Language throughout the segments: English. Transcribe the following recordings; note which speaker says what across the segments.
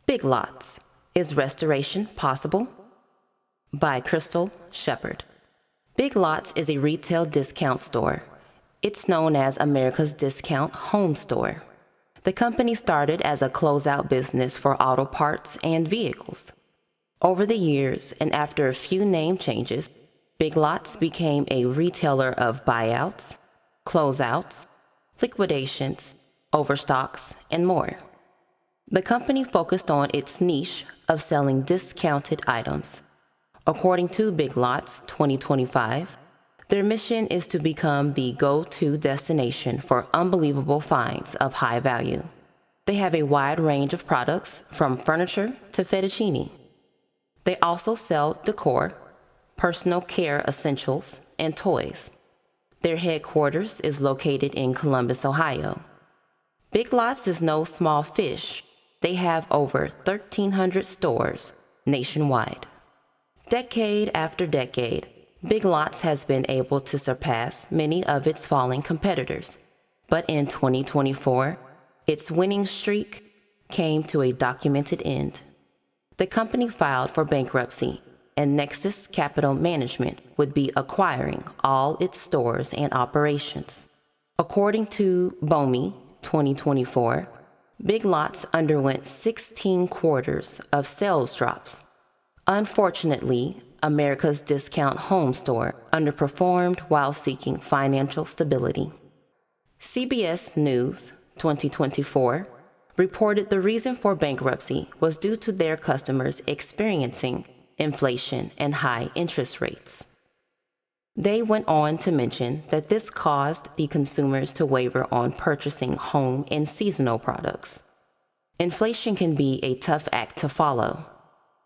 Speaker 1: Big Lots. Is Restoration Possible? By Crystal Shepard. Big Lots is a retail discount store. It's known as America's Discount Home Store. The company started as a closeout business for auto parts and vehicles. Over the years, and after a few name changes, Big Lots became a retailer of buyouts, closeouts, liquidations, overstocks, and more. The company focused on its niche of selling discounted items. According to Big Lots 2025, their mission is to become the go-to destination for unbelievable finds of high value. They have a wide range of products from furniture to fettuccine. They also sell decor, personal care essentials, and toys. Their headquarters is located in Columbus, Ohio. Big Lots is no small fish. They have over 1,300 stores nationwide. Decade after decade, Big Lots has been able to surpass many of its falling competitors. But in 2024, its winning streak came to a documented end. The company filed for bankruptcy, and Nexus Capital Management would be acquiring all its stores and operations. According to BOMI 2024, Big Lots underwent 16 quarters of sales drops. Unfortunately, America's Discount Home Store underperformed while seeking financial stability. CBS News 2024 reported the reason for bankruptcy was due to their customers experiencing inflation and high interest rates. They went on to mention that this caused the consumers to waver on purchasing home and seasonal products. Inflation can be a tough act to follow.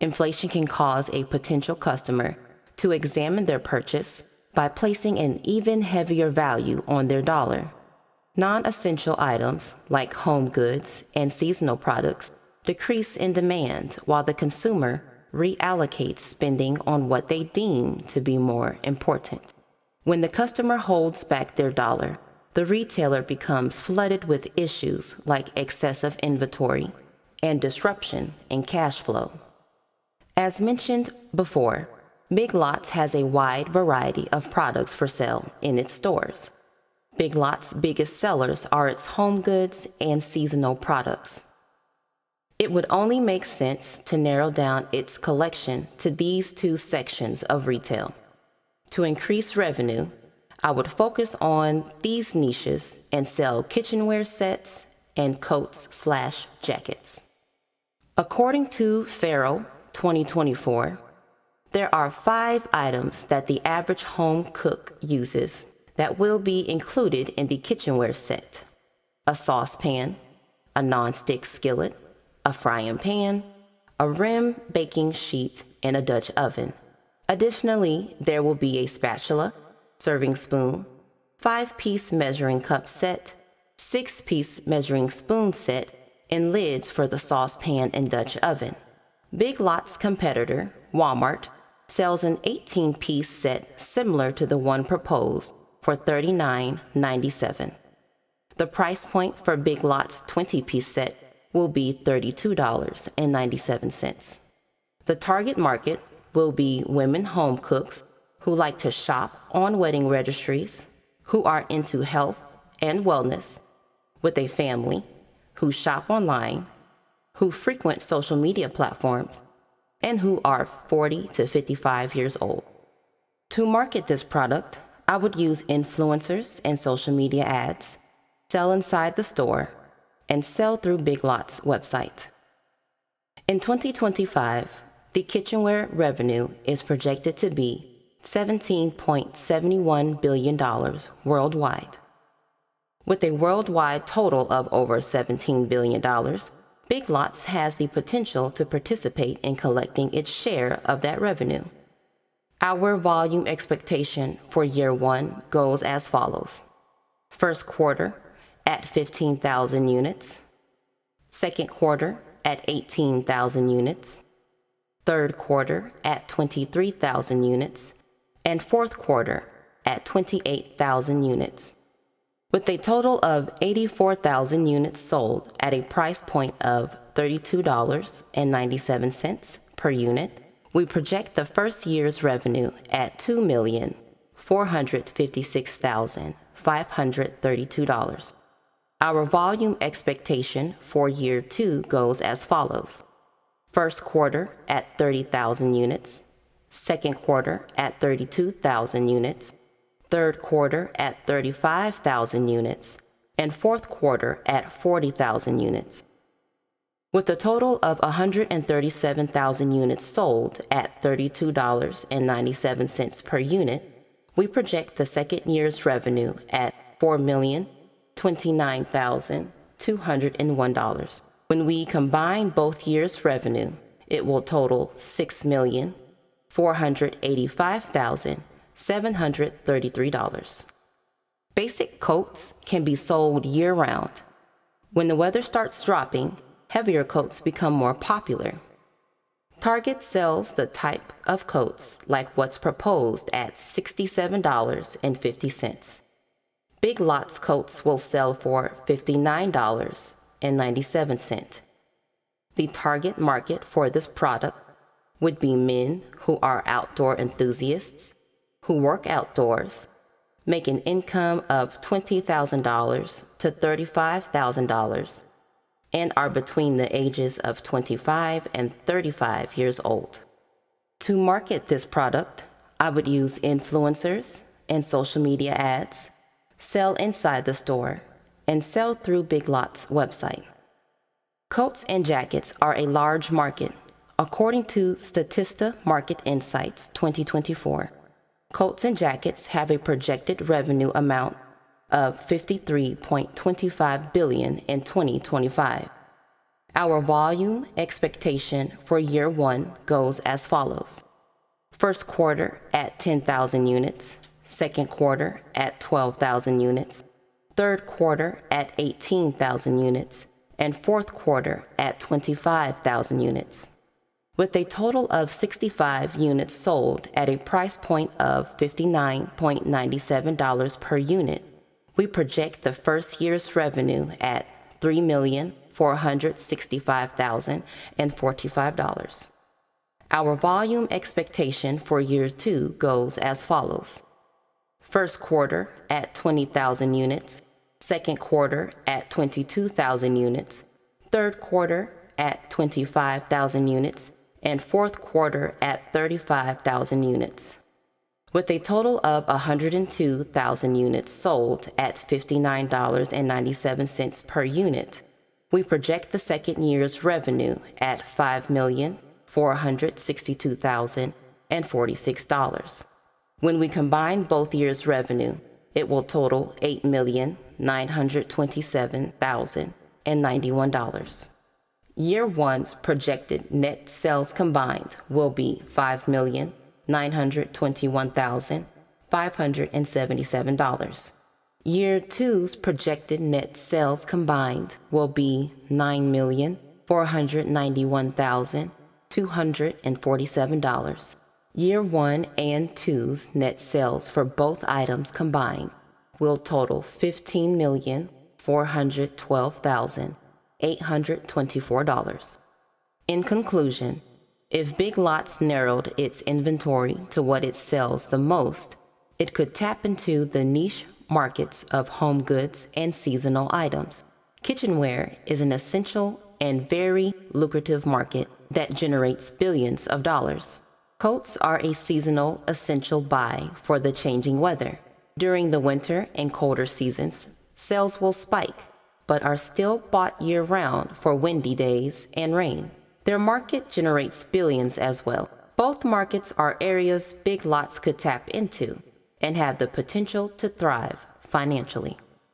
Speaker 1: Inflation can cause a potential customer to examine their purchase by placing an even heavier value on their dollar. Non-essential items like home goods and seasonal products decrease in demand while the consumer reallocates spending on what they deem to be more important. When the customer holds back their dollar, the retailer becomes flooded with issues like excessive inventory and disruption in cash flow. As mentioned before, Big Lots has a wide variety of products for sale in its stores. Big Lots' biggest sellers are its home goods and seasonal products. It would only make sense to narrow down its collection to these two sections of retail. To increase revenue, I would focus on these niches and sell kitchenware sets and coats/jackets. According to Farrell 2024, there are 5 items that the average home cook uses that will be included in the kitchenware set: a saucepan, a non-stick skillet, a frying pan, a rim baking sheet, and a Dutch oven. Additionally, there will be a spatula, serving spoon, 5-piece measuring cup set, 6-piece measuring spoon set, and lids for the saucepan and Dutch oven. Big Lots' competitor, Walmart, sells an 18-piece set similar to the one proposed for $39.97. The price point for Big Lots' 20-piece set will be $32.97. The target market will be women home cooks who like to shop on wedding registries, who are into health and wellness, with a family, who shop online, who frequent social media platforms, and who are 40 to 55 years old. To market this product, I would use influencers and social media ads, sell inside the store, and sell through Big Lots' website. In 2025, the kitchenware revenue is projected to be $17.71 billion worldwide. With a worldwide total of over $17 billion, Big Lots has the potential to participate in collecting its share of that revenue. Our volume expectation for year 1 goes as follows: first quarter at 15,000 units, second quarter at 18,000 units, third quarter at 23,000 units, and fourth quarter at 28,000 units. With a total of 84,000 units sold at a price point of $32.97 per unit, we project the first year's revenue at $2,456,532. Our volume expectation for year 2 goes as follows. First quarter at 30,000 units, second quarter at 32,000 units, third quarter at 35,000 units, and fourth quarter at 40,000 units. With a total of 137,000 units sold at $32.97 per unit, we project the second year's revenue at $4,029,201. When we combine both years' revenue, it will total $6,485,733. Basic coats can be sold year-round. When the weather starts dropping, heavier coats become more popular. Target sells the type of coats like what's proposed at $67.50. Big Lots coats will sell for $59.97. The target market for this product would be men who are outdoor enthusiasts, who work outdoors, make an income of $20,000 to $35,000, and are between the ages of 25 and 35 years old. To market this product, I would use influencers and social media ads, sell inside the store, and sell through Big Lots website. Coats and jackets are a large market. According to Statista Market Insights 2024, coats and jackets have a projected revenue amount of $53.25 billion in 2025. Our volume expectation for year 1 goes as follows. First quarter at 10,000 units, second quarter at 12,000 units, third quarter at 18,000 units, and fourth quarter at 25,000 units. With a total of 65 units sold at a price point of $59.97 per unit, we project the first year's revenue at $3,465,045. Our volume expectation for year 2 goes as follows. First quarter at 20,000 units, second quarter at 22,000 units, third quarter at 25,000 units, and fourth quarter at 35,000 units. With a total of 102,000 units sold at $59.97 per unit, we project the second year's revenue at $5,462,046. When we combine both years' revenue, it will total $8,927,091. Year 1's projected net sales combined will be $5,921,577. Year 2's projected net sales combined will be $9,491,247. Year 1 and 2's net sales for both items combined will total $15,412,824. In conclusion, if Big Lots narrowed its inventory to what it sells the most, it could tap into the niche markets of home goods and seasonal items. Kitchenware is an essential and very lucrative market that generates billions of dollars. Coats are a seasonal essential buy for the changing weather. During the winter and colder seasons, sales will spike, but are still bought year-round for windy days and rain. Their market generates billions as well. Both markets are areas Big Lots could tap into and have the potential to thrive financially.